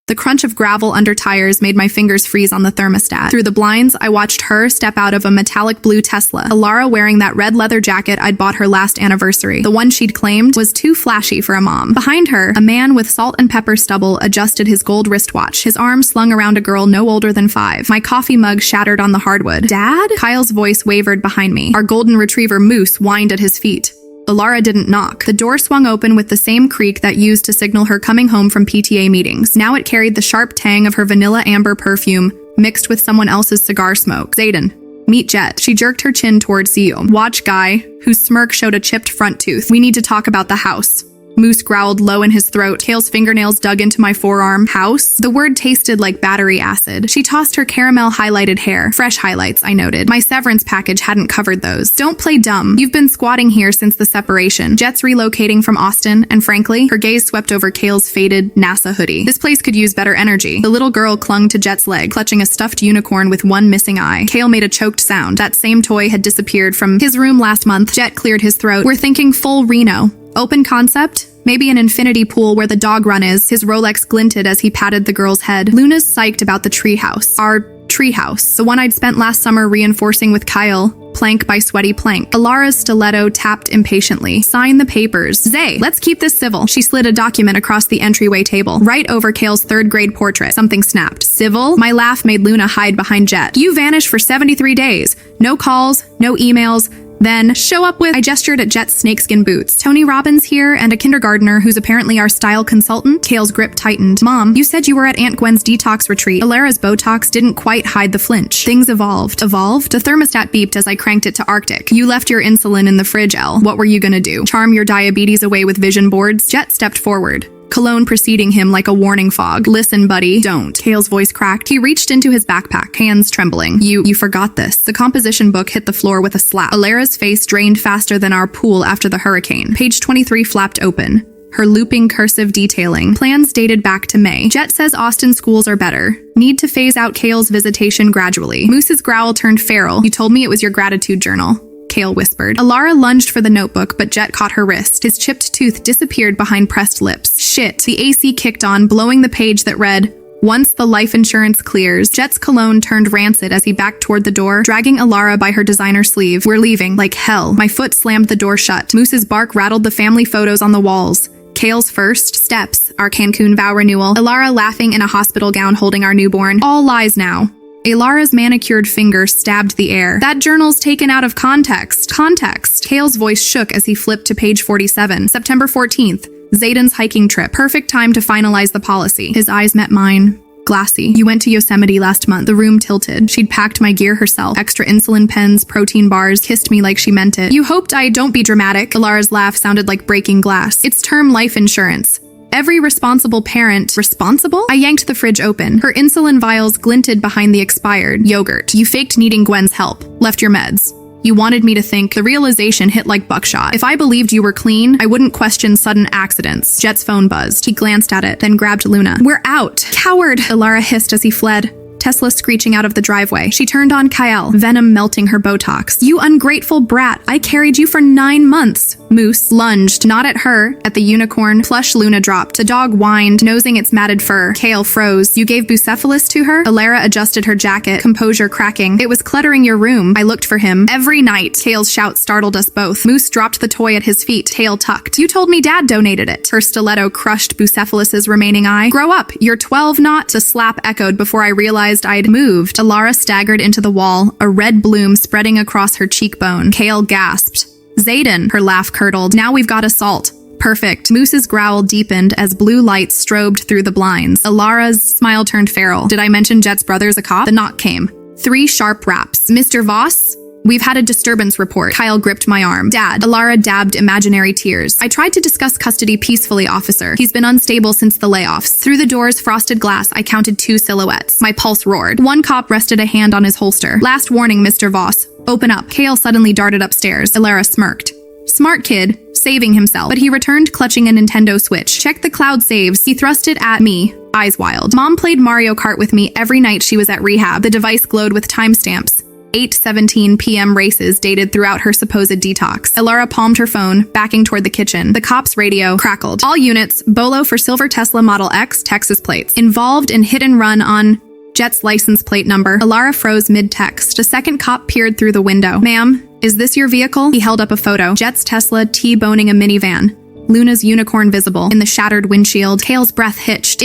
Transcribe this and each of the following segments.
The crunch of gravel under tires made my fingers freeze on the thermostat. Through the blinds, I watched her step out of a metallic blue Tesla, Elara wearing that red leather jacket I'd bought her last anniversary. The one she'd claimed was too flashy for a mom. Behind her, a man with salt and pepper stubble adjusted his gold wristwatch, his arm slung around a girl no older than 5. My coffee mug shattered on the hardwood. Dad? Kael's voice wavered behind me. Our golden retriever Moose whined at his feet. Elara didn't knock. The door swung open with the same creak that used to signal her coming home from PTA meetings. Now it carried the sharp tang of her vanilla amber perfume, mixed with someone else's cigar smoke. Zayden, meet Jett. She jerked her chin towards Zio. Watch Guy, whose smirk showed a chipped front tooth. We need to talk about the house. Moose growled low in his throat. Kael's fingernails dug into my forearm. House? The word tasted like battery acid. She tossed her caramel highlighted hair. Fresh highlights, I noted. My severance package hadn't covered those. Don't play dumb. You've been squatting here since the separation. Jett's relocating from Austin, and frankly, her gaze swept over Kael's faded NASA hoodie. This place could use better energy. The little girl clung to Jett's leg, clutching a stuffed unicorn with one missing eye. Kael made a choked sound. That same toy had disappeared from his room last month. Jett cleared his throat. We're thinking full Reno. Open concept? Maybe an infinity pool where the dog run is. His Rolex glinted as he patted the girl's head. Luna's psyched about the treehouse. Our treehouse. The one I'd spent last summer reinforcing with Kael. Plank by sweaty plank. Elara's stiletto tapped impatiently. Sign the papers. Zay, let's keep this civil. She slid a document across the entryway table, right over Kael's 3rd grade portrait. Something snapped. Civil? My laugh made Luna hide behind Jett. You vanished for 73 days. No calls, no emails. Then, show up with— I gestured at Jett's snakeskin boots. Tony Robbins here, and a kindergartner who's apparently our style consultant. Kael's grip tightened. Mom, you said you were at Aunt Gwen's detox retreat. Elara's Botox didn't quite hide the flinch. Things evolved. Evolved? The thermostat beeped as I cranked it to Arctic. You left your insulin in the fridge, Elle. What were you gonna do? Charm your diabetes away with vision boards? Jett stepped forward, cologne preceding him like a warning fog. Listen, buddy, don't. Kael's voice cracked. He reached into his backpack, hands trembling. You forgot this. The composition book hit the floor with a slap. Elara's face drained faster than our pool after the hurricane. Page 23 flapped open, her looping cursive detailing. Plans dated back to May. Jett says Austin schools are better. Need to phase out Kael's visitation gradually. Moose's growl turned feral. You told me it was your gratitude journal, Kael whispered. Elara lunged for the notebook, but Jett caught her wrist. His chipped tooth disappeared behind pressed lips. Shit. The AC kicked on, blowing the page that read, "Once the life insurance clears." Jett's cologne turned rancid as he backed toward the door, dragging Elara by her designer sleeve. We're leaving. Like hell. My foot slammed the door shut. Moose's bark rattled the family photos on the walls. Kael's first steps, our Cancun vow renewal, Elara laughing in a hospital gown holding our newborn. All lies now. Elara's manicured finger stabbed the air. That journal's taken out of context. Context. Kael's voice shook as he flipped to page 47. September 14th. Zayden's hiking trip. Perfect time to finalize the policy. His eyes met mine. Glassy. You went to Yosemite last month. The room tilted. She'd packed my gear herself. Extra insulin pens, protein bars, kissed me like she meant it. You hoped I— Don't be dramatic. Elara's laugh sounded like breaking glass. It's term life insurance. Every responsible parent— Responsible? I yanked the fridge open. Her insulin vials glinted behind the expired yogurt. You faked needing Gwen's help. Left your meds. You wanted me to think. The realization hit like buckshot. If I believed you were clean, I wouldn't question sudden accidents. Jett's phone buzzed. He glanced at it, then grabbed Luna. We're out. Coward! Elara hissed as he fled, Tesla screeching out of the driveway. She turned on Kael, venom melting her Botox. You ungrateful brat. I carried you for 9 months. Moose lunged, not at her, at the unicorn. Plush Luna dropped. The dog whined, nosing its matted fur. Kael froze. You gave Bucephalus to her? Elara adjusted her jacket, composure cracking. It was cluttering your room. I looked for him every night. Kael's shout startled us both. Moose dropped the toy at his feet, tail tucked. You told me Dad donated it. Her stiletto crushed Bucephalus's remaining eye. Grow up. You're 12 not. The slap echoed before I realized I'd moved. Elara staggered into the wall, a red bloom spreading across her cheekbone. Kael gasped. Zayden, her laugh curdled. Now we've got assault. Perfect. Moose's growl deepened as blue light strobed through the blinds. Elara's smile turned feral. Did I mention Jett's brother's a cop? The knock came. 3 sharp raps. Mr. Voss? We've had a disturbance report. Kael gripped my arm. Dad. Elara dabbed imaginary tears. I tried to discuss custody peacefully, officer. He's been unstable since the layoffs. Through the door's frosted glass, I counted 2 silhouettes. My pulse roared. One cop rested a hand on his holster. Last warning, Mr. Voss. Open up. Kael suddenly darted upstairs. Elara smirked. Smart kid. Saving himself. But he returned clutching a Nintendo Switch. Check the cloud saves. He thrust it at me, eyes wild. Mom played Mario Kart with me every night she was at rehab. The device glowed with timestamps. 8:17 p.m. races dated throughout her supposed detox. Elara palmed her phone, backing toward the kitchen. The cop's radio crackled. All units, Bolo for silver Tesla Model X, Texas plates. Involved in hit and run on Jett's license plate number. Elara froze mid-text. A second cop peered through the window. Ma'am, is this your vehicle? He held up a photo. Jett's Tesla T-boning a minivan. Luna's unicorn visible in the shattered windshield. Kael's breath hitched.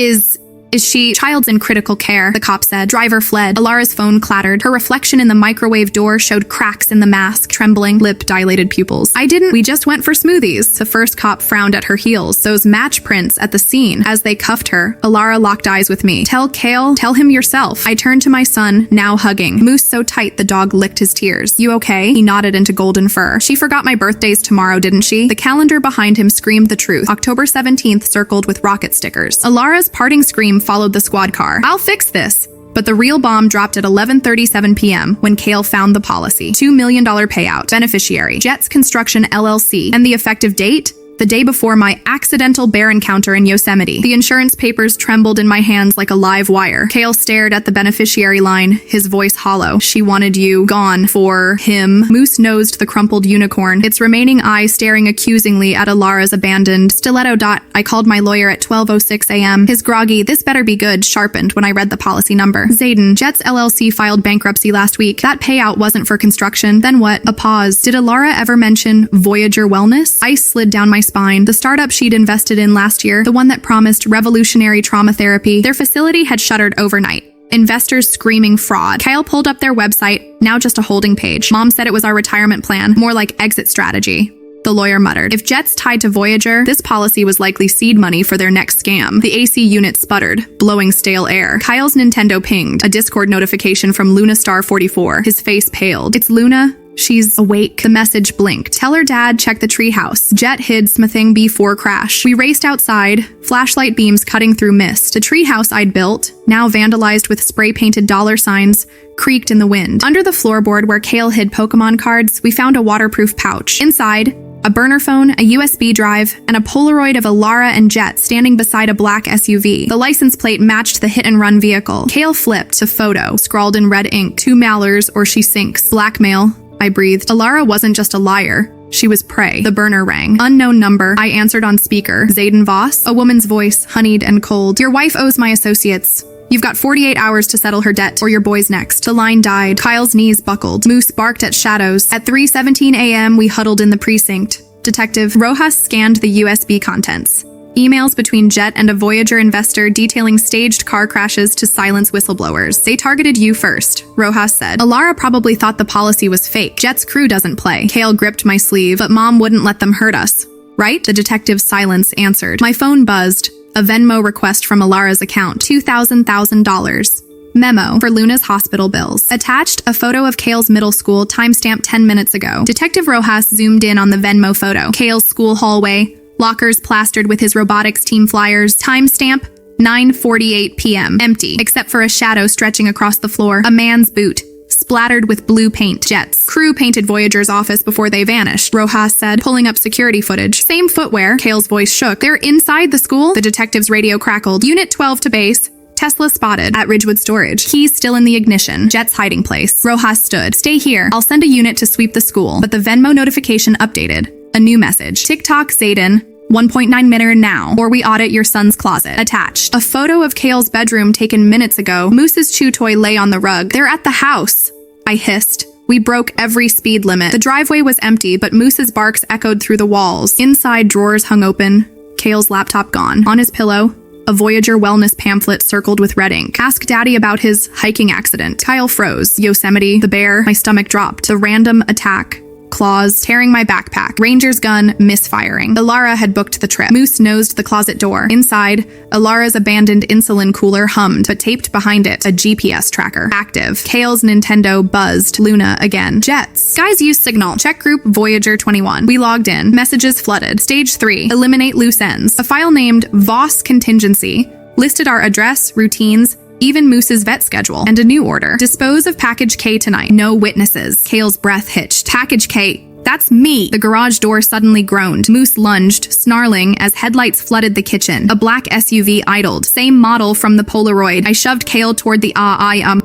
Is she? Child's in critical care, the cop said. Driver fled. Elara's phone clattered. Her reflection in the microwave door showed cracks in the mask, trembling, lip-dilated pupils. We just went for smoothies. The first cop frowned at her heels. Those match prints at the scene. As they cuffed her, Elara locked eyes with me. Tell Kael, tell him yourself. I turned to my son, now hugging. Moose so tight the dog licked his tears. You okay? He nodded into golden fur. She forgot my birthday's tomorrow, didn't she? The calendar behind him screamed the truth. October 17th circled with rocket stickers. Elara's parting scream followed the squad car. I'll fix this. But the real bomb dropped at 11:37 p.m. when Kael found the policy. $2 million payout. Beneficiary, Jett's Construction LLC. And the effective date? The day before my accidental bear encounter in Yosemite. The insurance papers trembled in my hands like a live wire. Kael stared at the beneficiary line, his voice hollow. She wanted you gone for him. Moose nosed the crumpled unicorn, its remaining eye staring accusingly at Elara's abandoned stiletto dot. I called my lawyer at 12:06 a.m. His groggy, this better be good, sharpened when I read the policy number. Zayden, Jett's LLC filed bankruptcy last week. That payout wasn't for construction. Then what? A pause. Did Elara ever mention Voyager Wellness? Ice slid down my spine. The startup she'd invested in last year, the one that promised revolutionary trauma therapy, their facility had shuttered overnight. Investors screaming fraud. Kael pulled up their website, now just a holding page. Mom said it was our retirement plan, more like exit strategy. The lawyer muttered. If Jett's tied to Voyager, this policy was likely seed money for their next scam. The AC unit sputtered, blowing stale air. Kyle's Nintendo pinged, a Discord notification from LunaStar44. His face paled. It's Luna. She's awake. The message blinked. Tell her dad check the treehouse. Jett hid smithing B4 crash. We raced outside, flashlight beams cutting through mist. The treehouse I'd built, now vandalized with spray-painted dollar signs, creaked in the wind. Under the floorboard where Kael hid Pokemon cards, we found a waterproof pouch. Inside, a burner phone, a USB drive, and a Polaroid of Elara and Jett standing beside a black SUV. The license plate matched the hit-and-run vehicle. Kael flipped to photo, scrawled in red ink. 2 Malers or she sinks. Blackmail. I breathed. Elara wasn't just a liar. She was prey. The burner rang. Unknown number. I answered on speaker. Zayden Voss? A woman's voice, honeyed and cold. Your wife owes my associates. You've got 48 hours to settle her debt, or your boy's next. The line died. Kyle's knees buckled. Moose barked at shadows. At 3:17 a.m., we huddled in the precinct. Detective Rojas scanned the USB contents. Emails between Jett and a Voyager investor detailing staged car crashes to silence whistleblowers. They targeted you first, Rojas said. Elara probably thought the policy was fake. Jett's crew doesn't play. Kael gripped my sleeve, but Mom wouldn't let them hurt us. Right? The detective's silence answered. My phone buzzed. A Venmo request from Elara's account. $2,000. Memo for Luna's hospital bills. Attached, a photo of Kael's middle school, timestamped 10 minutes ago. Detective Rojas zoomed in on the Venmo photo. Kael's school hallway, lockers plastered with his robotics team flyers. Timestamp, 9:48 p.m. Empty, except for a shadow stretching across the floor. A man's boot, splattered with blue paint. Jett's crew painted Voyager's office before they vanished, Rojas said, pulling up security footage. Same footwear. Kael's voice shook. They're inside the school? The detective's radio crackled. Unit 12 to base. Tesla spotted at Ridgewood Storage. Keys still in the ignition. Jett's hiding place. Rojas stood. Stay here. I'll send a unit to sweep the school. But the Venmo notification updated. A new message. TikTok Zayden. 1.9 minute now, or we audit your son's closet. Attached. A photo of Kael's bedroom taken minutes ago. Moose's chew toy lay on the rug. They're at the house, I hissed. We broke every speed limit. The driveway was empty, but Moose's barks echoed through the walls. Inside, drawers hung open. Kael's laptop gone. On his pillow, a Voyager wellness pamphlet circled with red ink. Ask Daddy about his hiking accident. Kael froze. Yosemite, the bear, my stomach dropped. The random attack. Claws tearing my backpack. Ranger's gun misfiring. Elara had booked the trip. Moose nosed the closet door. Inside, Elara's abandoned insulin cooler hummed, but taped behind it, a GPS tracker. Active. Kael's Nintendo buzzed. Luna again. Jett's. Guys use signal. Check group Voyager 21. We logged in. Messages flooded. Stage 3. Eliminate loose ends. A file named Voss Contingency listed our address, routines, even Moose's vet schedule, and a new order. Dispose of Package K tonight. No witnesses. Kael's breath hitched. Package K. That's me. The garage door suddenly groaned. Moose lunged, snarling, as headlights flooded the kitchen. A black SUV idled. Same model from the Polaroid. I shoved Kael toward the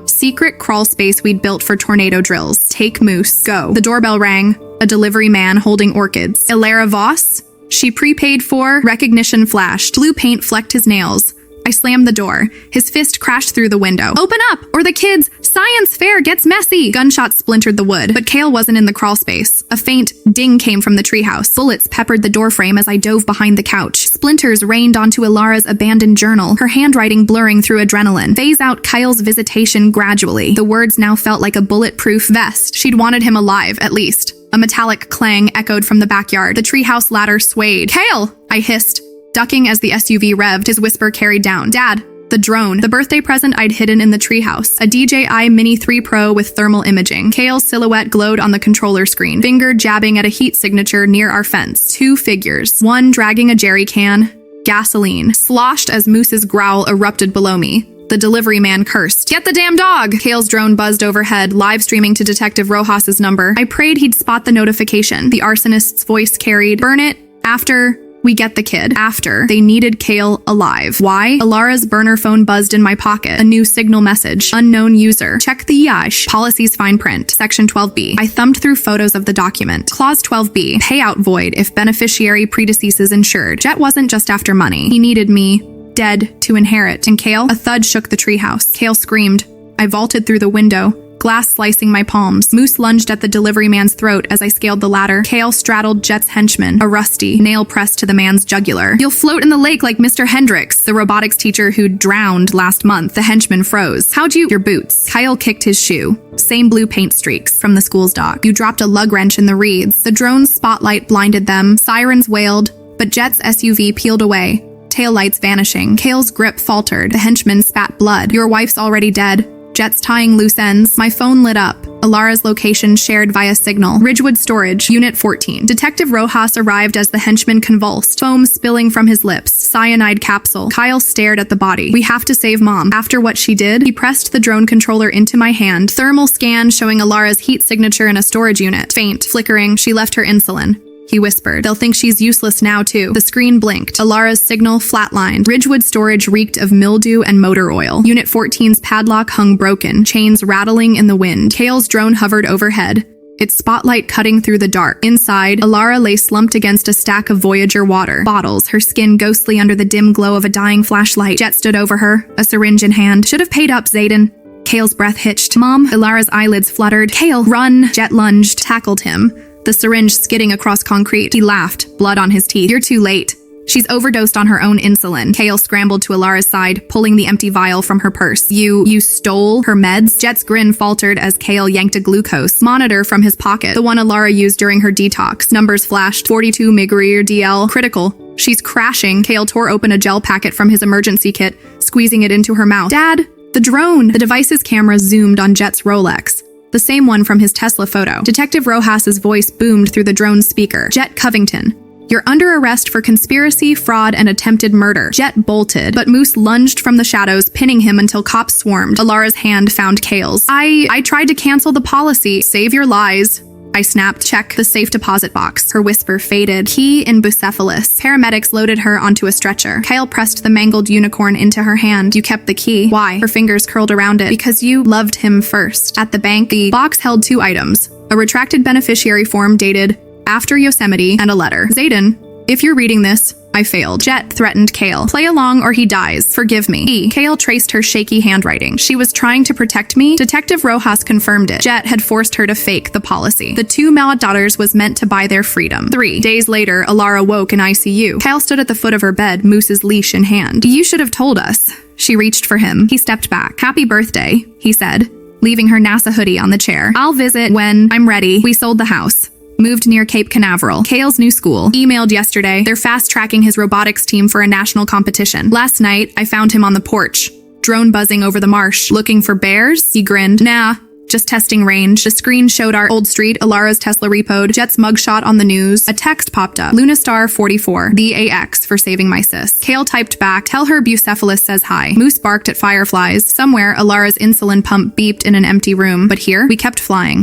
secret crawl space we'd built for tornado drills. Take Moose. Go. The doorbell rang. A delivery man holding orchids. Elara Voss? She prepaid for. Recognition flashed. Blue paint flecked his nails. I slammed the door. His fist crashed through the window. Open up, or the kids' science fair gets messy. Gunshots splintered the wood, but Kael wasn't in the crawl space. A faint ding came from the treehouse. Bullets peppered the doorframe as I dove behind the couch. Splinters rained onto Elara's abandoned journal, her handwriting blurring through adrenaline. Phase out Kael's visitation gradually. The words now felt like a bulletproof vest. She'd wanted him alive, at least. A metallic clang echoed from the backyard. The treehouse ladder swayed. Kael! I hissed, ducking as the SUV revved. His whisper carried down. Dad, the drone, the birthday present I'd hidden in the treehouse. A DJI Mini 3 Pro with thermal imaging. Kael's silhouette glowed on the controller screen, finger jabbing at a heat signature near our fence. Two figures, one dragging a jerry can. Gasoline sloshed as Moose's growl erupted below me. The delivery man cursed. Get the damn dog! Kael's drone buzzed overhead, live streaming to Detective Rojas's number. I prayed he'd spot the notification. The arsonist's voice carried, burn it after we get the kid. After they needed Kael alive. Why? Elara's burner phone buzzed in my pocket. A new signal message. Unknown user. Check the Yash. Policies fine print. Section 12B. I thumbed through photos of the document. Clause 12B. Payout void if beneficiary predeceases insured. Jett wasn't just after money. He needed me dead to inherit. And Kael? A thud shook the treehouse. Kael screamed. I vaulted through the window, glass slicing my palms. Moose lunged at the delivery man's throat as I scaled the ladder. Kael straddled Jett's henchman, a rusty nail pressed to the man's jugular. You'll float in the lake like Mr. Hendricks, the robotics teacher who drowned last month. The henchman froze. How'd you? Your boots. Kael kicked his shoe. Same blue paint streaks from the school's dock. You dropped a lug wrench in the reeds. The drone's spotlight blinded them. Sirens wailed, but Jett's SUV peeled away. Taillights vanishing. Kael's grip faltered. The henchman spat blood. Your wife's already dead. Jett's tying loose ends. My phone lit up. Elara's location shared via signal. Ridgewood Storage, Unit 14. Detective Rojas arrived as the henchman convulsed, foam spilling from his lips. Cyanide capsule. Kael stared at the body. We have to save Mom. After what she did, he pressed the drone controller into my hand. Thermal scan showing Elara's heat signature in a storage unit. Faint, flickering, she left her insulin. He whispered. They'll think she's useless now, too. The screen blinked. Elara's signal flatlined. Ridgewood Storage reeked of mildew and motor oil. Unit 14's padlock hung broken, chains rattling in the wind. Kael's drone hovered overhead, its spotlight cutting through the dark. Inside, Elara lay slumped against a stack of Voyager water bottles, her skin ghostly under the dim glow of a dying flashlight. Jett stood over her, a syringe in hand. Should have paid up, Zayden. Kael's breath hitched. Mom? Elara's eyelids fluttered. Kael, run! Jett lunged, tackled him, the syringe skidding across concrete. He laughed, blood on his teeth. You're too late. She's overdosed on her own insulin. Kael scrambled to Elara's side, pulling the empty vial from her purse. You stole her meds? Jett's grin faltered as Kael yanked a glucose monitor from his pocket, the one Elara used during her detox. Numbers flashed. 42 mg DL. Critical. She's crashing. Kael tore open a gel packet from his emergency kit, squeezing it into her mouth. Dad! The drone! The device's camera zoomed on Jett's Rolex, the same one from his Tesla photo. Detective Rojas's voice boomed through the drone's speaker. Jett Covington, you're under arrest for conspiracy, fraud, and attempted murder. Jett bolted, but Moose lunged from the shadows, pinning him until cops swarmed. Elara's hand found Kael's. I tried to cancel the policy. Save your lies. I snapped. Check the safe deposit box. Her whisper faded. Key in bucephalus. Paramedics loaded her onto a stretcher. Kael pressed the mangled unicorn into her hand. You kept the key. Why? Her fingers curled around it. Because you loved him first. At the bank, the box held 2 items. A retracted beneficiary form dated after Yosemite and a letter. Zayden, if you're reading this, I failed. Jett threatened Kael. Play along or he dies. Forgive me. Kael traced her shaky handwriting. She was trying to protect me. Detective Rojas confirmed it. Jett had forced her to fake the policy. The 2 Mallett daughters was meant to buy their freedom. 3 days later, Elara woke in ICU. Kael stood at the foot of her bed, Moose's leash in hand. You should have told us. She reached for him. He stepped back. Happy birthday, he said, leaving her NASA hoodie on the chair. I'll visit when I'm ready. We sold the house. Moved near Cape Canaveral. Kael's new school. Emailed yesterday. They're fast-tracking his robotics team for a national competition. Last night, I found him on the porch, drone buzzing over the marsh. Looking for bears? He grinned. Nah, just testing range. The screen showed our old street, Elara's Tesla repoed, Jett's mugshot on the news. A text popped up. Lunastar 44. The AX for saving my sis. Kael typed back. Tell her bucephalus says hi. Moose barked at fireflies. Somewhere, Elara's insulin pump beeped in an empty room. But here, we kept flying.